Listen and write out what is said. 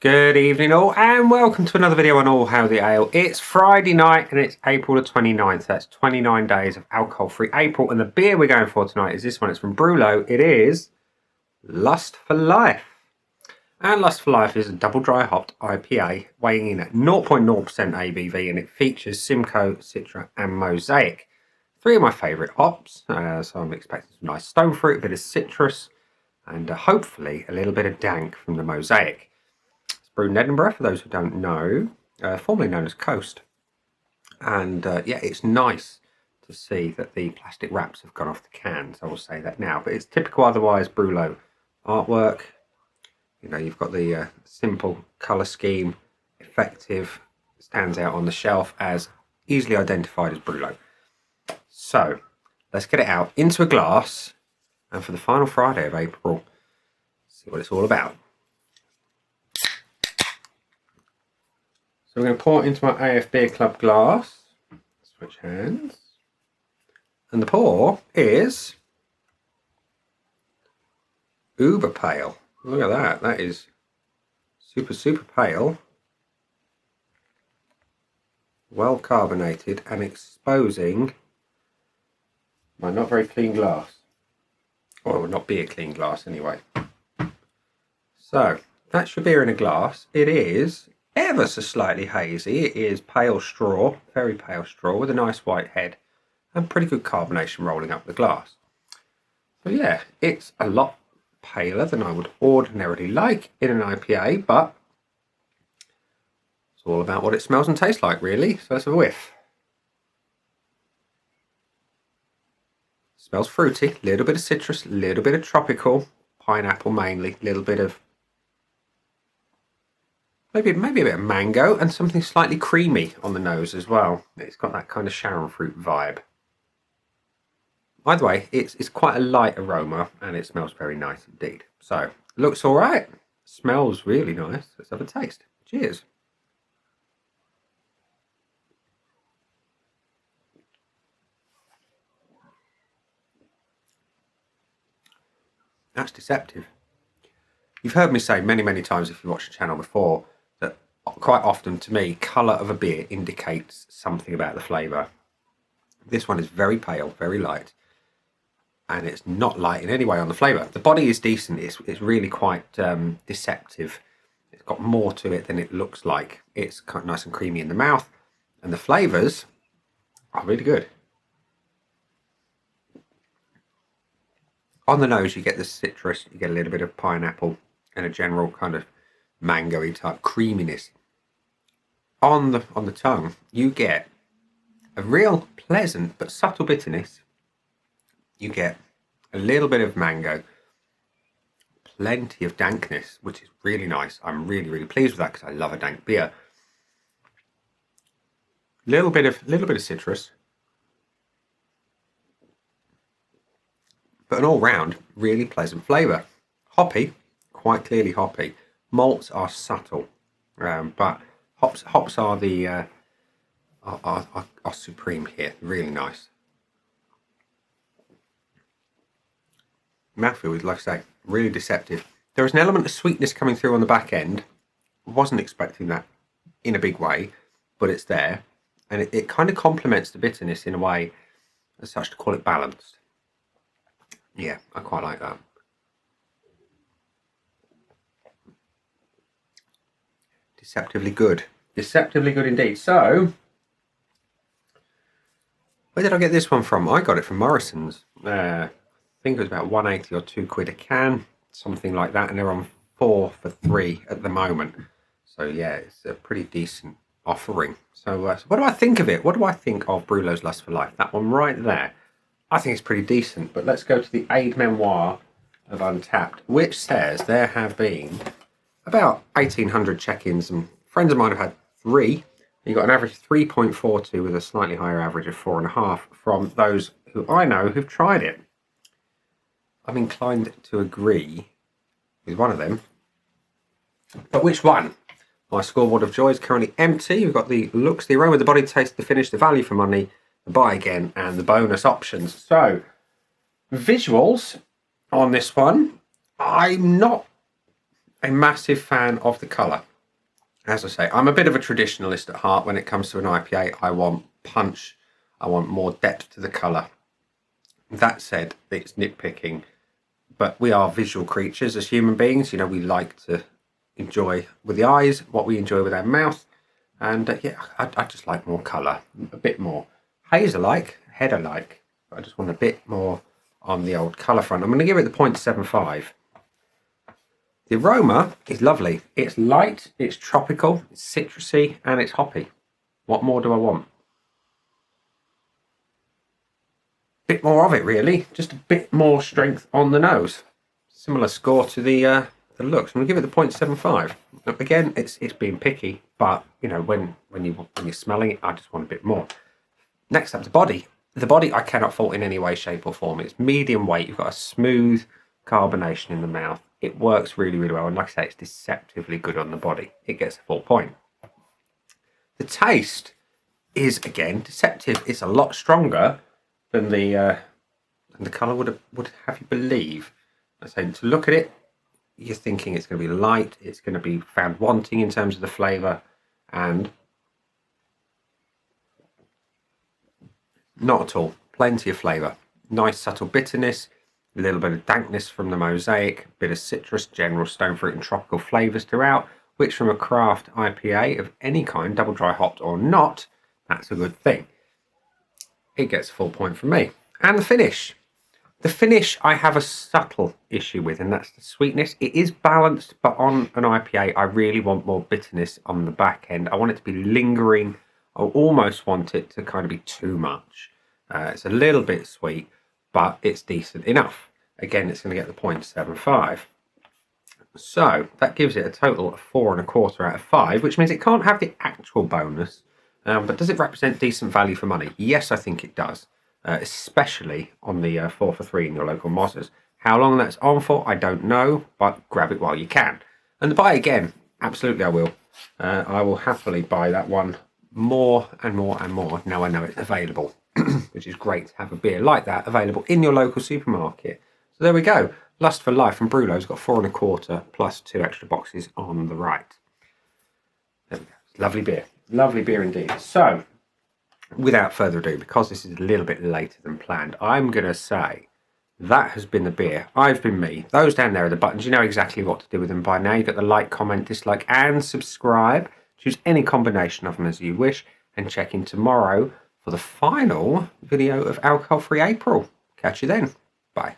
Good evening all, and welcome to another video on All Hail the Ale. It's Friday night and it's April the 29th. That's 29 days of alcohol-free April, and the beer we're going for tonight is this one. It's from BRULO. It is Lust for Life. And Lust for Life is a double dry hopped IPA weighing in at 0.0% ABV, and it features simcoe, citra and mosaic. Three of my favourite hops, so I'm expecting some nice stone fruit, a bit of citrus, and hopefully a little bit of dank from the mosaic. Brewed in Edinburgh, for those who don't know, formerly known as Coast. And yeah, it's nice to see that the plastic wraps have gone off the cans. I will say that now, but it's typical otherwise BRULO artwork. You know, you've got the simple colour scheme, effective, stands out on the shelf as easily identified as BRULO. So let's get it out into a glass, and for the final Friday of April, see what it's all about. So we're going to pour it into my AF Beer Club glass. Switch hands. And the pour is uber pale. Look at that. That is super pale. Well carbonated and exposing my not very clean glass. Well, not beer clean glass anyway. So that's your beer in a glass. It is ever so slightly hazy. It is pale straw, very pale straw with a nice white head and pretty good carbonation rolling up the glass. So yeah, it's a lot paler than I would ordinarily like in an IPA, but it's all about what it smells and tastes like, really. So let's have a whiff. Smells fruity, a little bit of citrus, a little bit of tropical, pineapple mainly, a little bit of maybe a bit of mango and something slightly creamy on the nose as well. It's got that kind of Sharon fruit vibe. Either way, it's quite a light aroma and it smells very nice indeed. So, looks all right. Smells really nice. Let's have a taste. Cheers. That's deceptive. You've heard me say many times if you watched the channel before, that quite often to me colour of a beer indicates something about the flavour. This one is very pale, very light, and it's not light in any way on the flavour. The body is decent. It's really quite deceptive. It's got more to it than it looks like. It's kind of nice and creamy in the mouth, and the flavours are really good. On the nose you get the citrus, you get a little bit of pineapple and a general kind of mango-y type creaminess. On the tongue you get a real pleasant but subtle bitterness. You get a little bit of mango, plenty of dankness, which is really nice. I'm really pleased with that because I love a dank beer. Little bit of citrus, but an all-round really pleasant flavour. Hoppy, quite clearly hoppy. Malts are subtle, but hops are the are supreme here. Really nice. Mouthfeel is, like I say, really deceptive. There is an element of sweetness coming through on the back end. Wasn't expecting that in a big way, but it's there, and it kind of complements the bitterness in a way as such to call it balanced. Yeah, I quite like that. Deceptively good. Deceptively good indeed. So, where did I get this one from? I got it from Morrison's. I think it was about 180 or £2 a can, something like that, and they're on 4 for 3 at the moment. So yeah, it's a pretty decent offering. So what do I think of it? What do I think of BRULO's Lust for Life? That one right there. I think it's pretty decent, but let's go to the aid memoir of Untapped, which says there have been about 1,800 check-ins, and friends of mine have had 3. You got an average of 3.42 with a slightly higher average of 4.5 from those who I know who've tried it. I'm inclined to agree with one of them, but which one? My scoreboard of joy is currently empty. We've got the looks, the aroma, the body, taste, the finish, the value for money, the buy again, and the bonus options. So, visuals on this one. I'm not a massive fan of the colour. As I say, I'm a bit of a traditionalist at heart when it comes to an IPA. I want punch. I want more depth to the colour. That said, it's nitpicking, but we are visual creatures as human beings. You know, we like to enjoy with the eyes what we enjoy with our mouth. And yeah, I just like more colour, a bit more. Haze I like, head I like, but I just want a bit more on the old colour front. I'm going to give it the 0.75. The aroma is lovely. It's light, it's tropical, it's citrusy, and it's hoppy. What more do I want? Bit more of it, really. Just a bit more strength on the nose. Similar score to the looks. I'm going to give it the 0.75. Again, it's being picky, but you know, when you're smelling it, I just want a bit more. Next up, the body. The body I cannot fault in any way, shape, or form. It's medium weight. You've got a smooth carbonation in the mouth. It works really, really well, and like I say, it's deceptively good on the body. It gets a full point. The taste is again deceptive. It's a lot stronger than the colour would have you believe. I say, to look at it, you're thinking it's going to be light, it's going to be found wanting in terms of the flavour, and not at all. Plenty of flavour. Nice subtle bitterness, a little bit of dankness from the mosaic, bit of citrus, general stone fruit and tropical flavours throughout, which from a craft IPA of any kind, double dry hopped or not, that's a good thing. It gets a full point from me. And the finish. The finish I have a subtle issue with, and that's the sweetness. It is balanced, but on an IPA, I really want more bitterness on the back end. I want it to be lingering. I almost want it to kind of be too much. It's a little bit sweet, but it's decent enough. Again, it's going to get the 0.75. So that gives it a total of 4.25 out of 5, which means it can't have the actual bonus. But does it represent decent value for money? Yes, I think it does, especially on the 4 for 3 in your local Mozzas. How long that's on for, I don't know, but grab it while you can. And the buy again, absolutely I will. I will happily buy that one more and more and more. Now I know it's available, which is great to have a beer like that available in your local supermarket. So there we go. Lust for Life from BRULO's got 4.25 plus 2 extra boxes on the right. There we go. Lovely beer. Lovely beer indeed. So, without further ado, because this is a little bit later than planned, I'm going to say that has been the beer. I've been me. Those down there are the buttons. You know exactly what to do with them by now. You've got the like, comment, dislike, and subscribe. Choose any combination of them as you wish. And check in tomorrow for the final video of Alcohol-Free April. Catch you then. Bye.